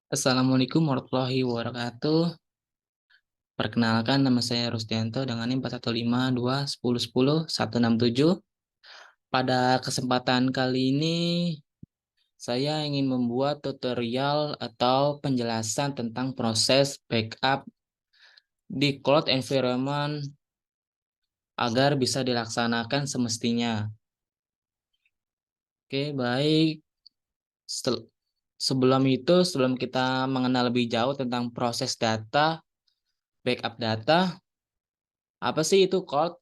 Assalamualaikum warahmatullahi wabarakatuh. Perkenalkan, nama saya Rustianto dengan NIM 415210167. Pada kesempatan kali ini, saya ingin membuat tutorial atau penjelasan tentang proses backup di cloud environment agar bisa dilaksanakan semestinya. Oke, baik. Sebelum kita mengenal lebih jauh tentang proses data, backup data, apa sih itu cloud?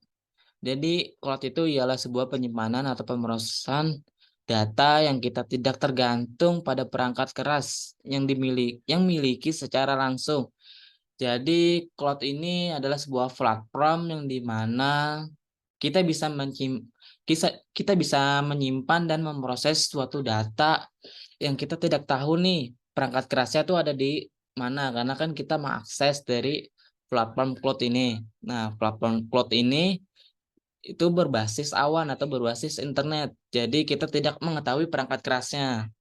Jadi, cloud itu ialah sebuah penyimpanan atau pemrosesan data yang kita tidak tergantung pada perangkat keras yang miliki secara langsung. Jadi, cloud ini adalah sebuah platform yang di mana kita bisa kita bisa menyimpan dan memproses suatu data yang kita tidak tahu nih perangkat kerasnya tuh ada di mana, karena kan kita mengakses dari platform cloud ini. Nah, platform cloud ini itu berbasis awan atau berbasis internet. Jadi kita tidak mengetahui perangkat kerasnya.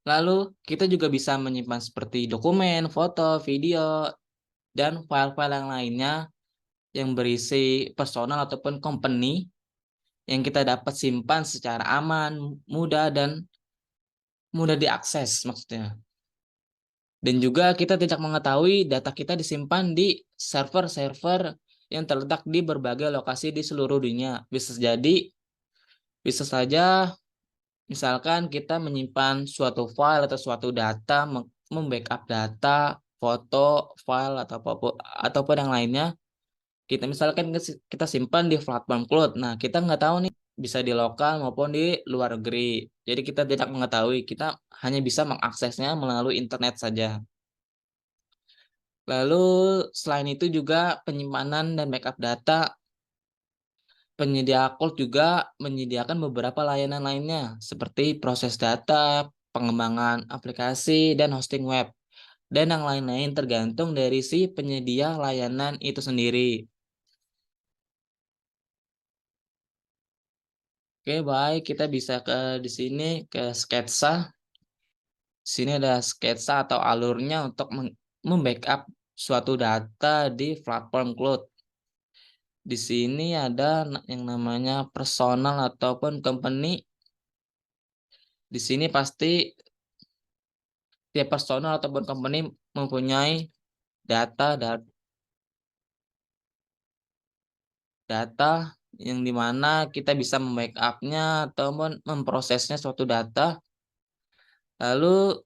Lalu kita juga bisa menyimpan seperti dokumen, foto, video, dan file-file yang lainnya yang berisi personal ataupun company yang kita dapat simpan secara aman, mudah, dan mudah diakses maksudnya. Dan juga kita tidak mengetahui data kita disimpan di server-server yang terletak di berbagai lokasi di seluruh dunia. Bisa saja misalkan kita menyimpan suatu file atau suatu data, membackup data, foto, file ataupun yang lainnya. Kita misalkan kita simpan di platform cloud. Nah, kita nggak tahu nih bisa di lokal maupun di luar negeri. Jadi kita tidak mengetahui, kita hanya bisa mengaksesnya melalui internet saja. Lalu selain itu juga penyimpanan dan backup data, penyedia cloud juga menyediakan beberapa layanan lainnya seperti proses data, pengembangan aplikasi, dan hosting web. Dan yang lain-lain tergantung dari si penyedia layanan itu sendiri. Oke, baik, kita bisa di sini ke sketsa. Di sini ada sketsa atau alurnya untuk membackup suatu data di platform cloud. Di sini ada yang namanya personal ataupun company. Di sini pasti tiap personal ataupun company mempunyai data data yang dimana kita bisa membackup-nya ataupun memprosesnya suatu data. Lalu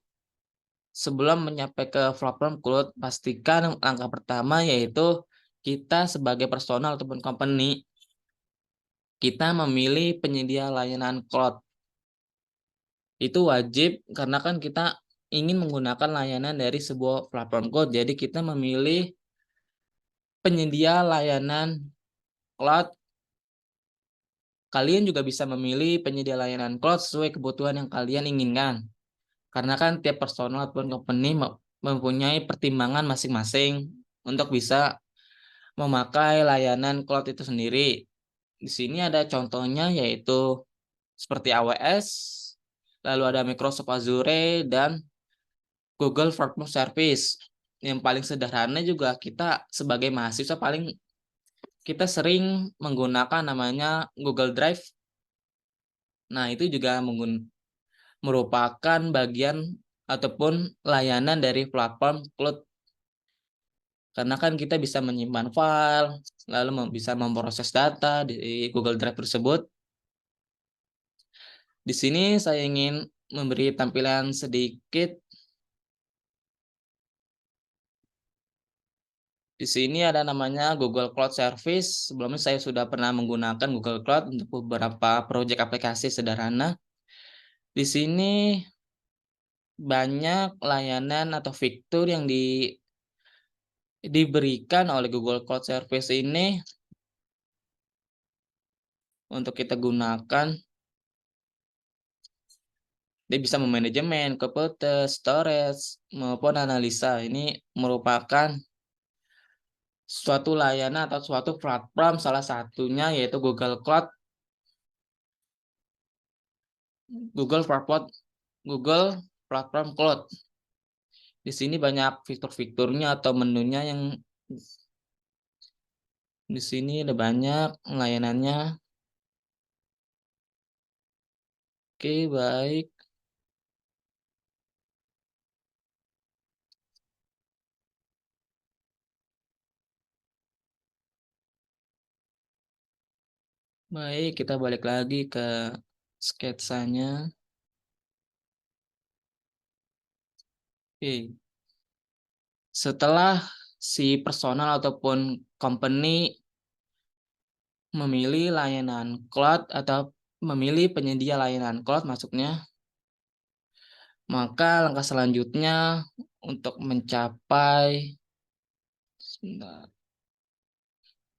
sebelum menyampaikan ke platform cloud, pastikan langkah pertama yaitu kita sebagai personal ataupun company, kita memilih penyedia layanan cloud. Itu wajib karena kan kita ingin menggunakan layanan dari sebuah platform cloud. Jadi kita memilih penyedia layanan cloud. Kalian juga bisa memilih penyedia layanan cloud sesuai kebutuhan yang kalian inginkan. Karena kan tiap personal ataupun company mempunyai pertimbangan masing-masing untuk bisa memakai layanan cloud itu sendiri. Di sini ada contohnya yaitu seperti AWS, lalu ada Microsoft Azure, dan Google Platform Service. Yang paling sederhana juga kita sebagai mahasiswa kita sering menggunakan namanya Google Drive. Nah, itu juga merupakan bagian ataupun layanan dari platform cloud. Karena kan kita bisa menyimpan file, lalu bisa memproses data di Google Drive tersebut. Di sini saya ingin memberi tampilan sedikit. Di sini ada namanya Google Cloud Service. Sebelumnya saya sudah pernah menggunakan Google Cloud untuk beberapa proyek aplikasi sederhana. Di sini banyak layanan atau fitur yang diberikan oleh Google Cloud Service ini untuk kita gunakan. Dia bisa memanajemen, komputer, storage, maupun analisa. Ini merupakan suatu layanan atau suatu platform, salah satunya yaitu Google Platform Cloud. Di sini banyak fitur-fiturnya atau menunya yang di sini ada banyak layanannya. Oke, baik. Baik, kita balik lagi ke sketsanya. Oke. Setelah si personal ataupun company memilih layanan cloud atau memilih penyedia layanan cloud maksudnya, maka langkah selanjutnya untuk mencapai sebentar,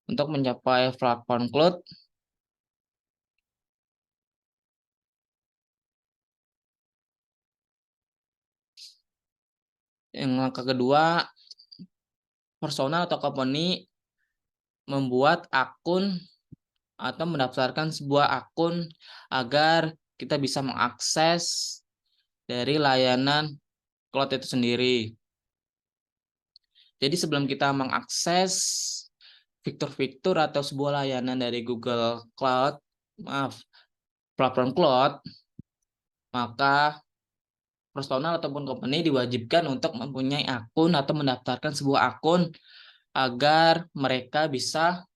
untuk mencapai platform cloud, yang langkah kedua, personal atau company membuat akun atau mendaftarkan sebuah akun agar kita bisa mengakses dari layanan cloud itu sendiri. Jadi sebelum kita mengakses fitur-fitur atau sebuah layanan dari Google Cloud, platform cloud, maka personal ataupun company diwajibkan untuk mempunyai akun atau mendaftarkan sebuah akun agar mereka bisa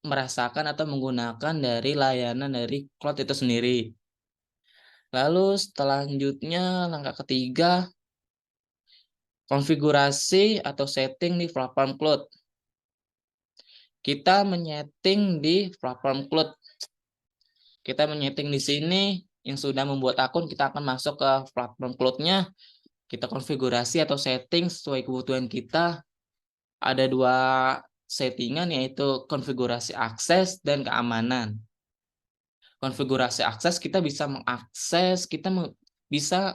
merasakan atau menggunakan dari layanan dari cloud itu sendiri. Lalu selanjutnya langkah ketiga, konfigurasi atau setting di platform cloud. Kita menyeting di platform cloud. Kita menyeting di sini yang sudah membuat akun, kita akan masuk ke platform cloud-nya. Kita konfigurasi atau setting sesuai kebutuhan kita. Ada dua settingan, yaitu konfigurasi akses dan keamanan. Konfigurasi akses kita bisa mengakses, bisa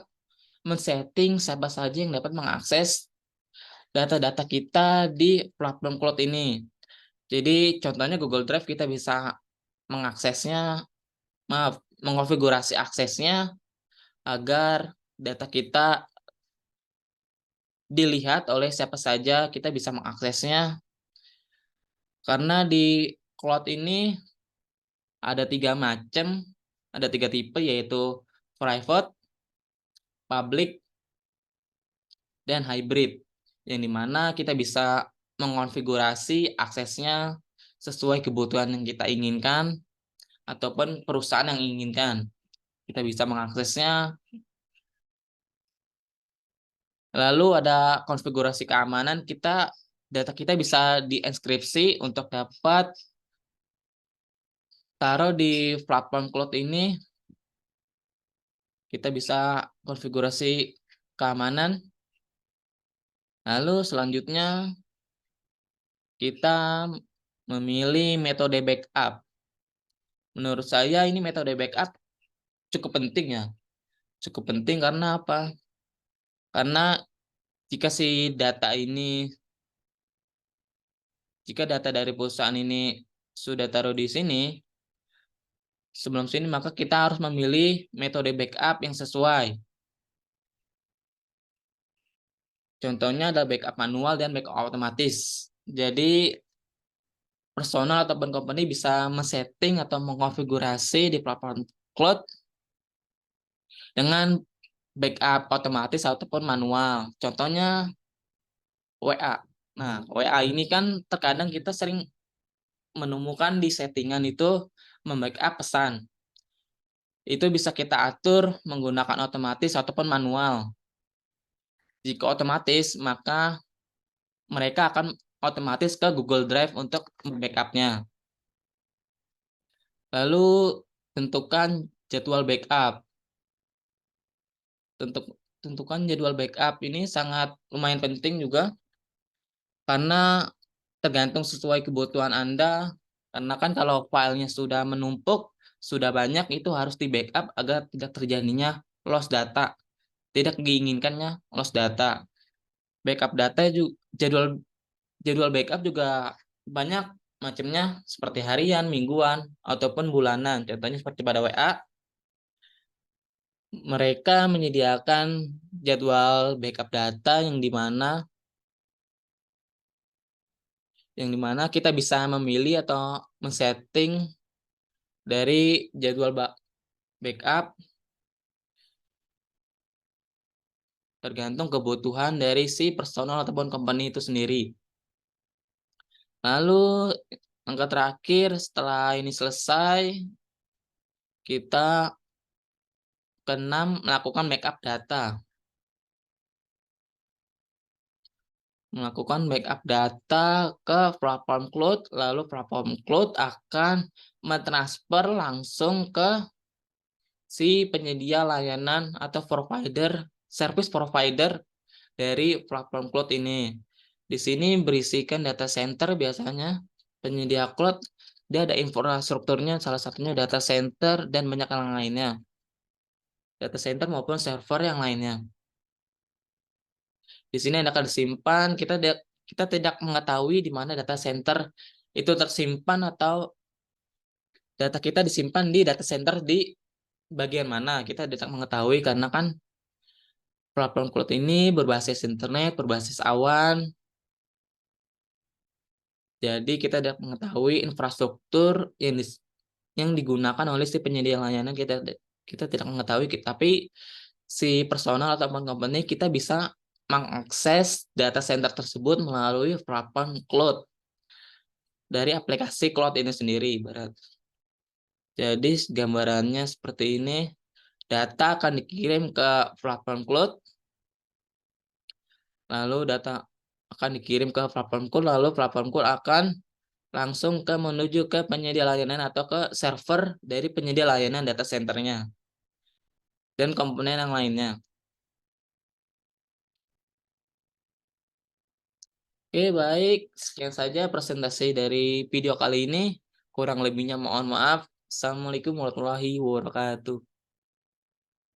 men-setting siapa saja yang dapat mengakses data-data kita di platform cloud ini. Jadi contohnya Google Drive, kita bisa mengkonfigurasi aksesnya agar data kita dilihat oleh siapa saja, kita bisa mengaksesnya. Karena di cloud ini ada tiga tipe, yaitu private, public, dan hybrid, yang dimana kita bisa mengonfigurasi aksesnya sesuai kebutuhan yang kita inginkan ataupun perusahaan yang inginkan. Kita bisa mengaksesnya. Lalu ada konfigurasi keamanan, data kita bisa dienkripsi untuk dapat taruh di platform cloud ini. Kita bisa konfigurasi keamanan. Lalu selanjutnya kita memilih metode backup. Menurut saya ini metode backup cukup penting ya. Cukup penting karena apa? Karena jika data dari perusahaan ini sudah taruh di sini, sebelum sini, maka kita harus memilih metode backup yang sesuai. Contohnya adalah backup manual dan backup otomatis. Jadi personal ataupun company bisa men-setting atau mengkonfigurasi di platform cloud dengan backup otomatis ataupun manual. Contohnya WA. Nah, WA ini kan terkadang kita sering menemukan di settingan itu membackup pesan. Itu bisa kita atur menggunakan otomatis ataupun manual. Jika otomatis, maka mereka akan otomatis ke Google Drive untuk backupnya. Lalu tentukan jadwal backup. Tentukan jadwal backup ini sangat lumayan penting juga, karena tergantung sesuai kebutuhan Anda. Karena kan kalau filenya sudah menumpuk, sudah banyak, itu harus di backup agar tidak terjadinya loss data. Tidak diinginkannya loss data. Backup data juga, jadwal backup juga banyak macamnya, seperti harian, mingguan, ataupun bulanan. Contohnya seperti pada WA, Mereka menyediakan jadwal backup data yang dimana kita bisa memilih atau men-setting dari jadwal backup tergantung kebutuhan dari si personal ataupun company itu sendiri. Lalu langkah terakhir setelah ini selesai, kita keenam melakukan backup data. Melakukan backup data ke platform cloud, lalu platform cloud akan mentransfer langsung ke si penyedia layanan atau service provider dari platform cloud ini. Di sini berisikan data center biasanya. Penyedia cloud, dia ada infrastrukturnya, salah satunya data center dan banyak yang lainnya. Data center maupun server yang lainnya. Di sini akan disimpan, kita tidak mengetahui di mana data center itu tersimpan atau data kita disimpan di data center di bagian mana. Kita tidak mengetahui karena kan platform cloud ini berbasis internet, berbasis awan. Jadi kita tidak mengetahui infrastruktur yang digunakan oleh si penyedia layanan, kita tidak mengetahui, tapi si personal atau company kita bisa mengakses data center tersebut melalui platform cloud dari aplikasi cloud ini sendiri ibarat. Jadi gambarannya seperti ini, data akan dikirim ke platform cloud, lalu data akan dikirim ke platform cloud, lalu platform cloud akan langsung menuju ke penyedia layanan atau ke server dari penyedia layanan data centernya dan komponen yang lainnya. Oke, baik. Sekian saja presentasi dari video kali ini. Kurang lebihnya mohon maaf. Assalamualaikum warahmatullahi wabarakatuh.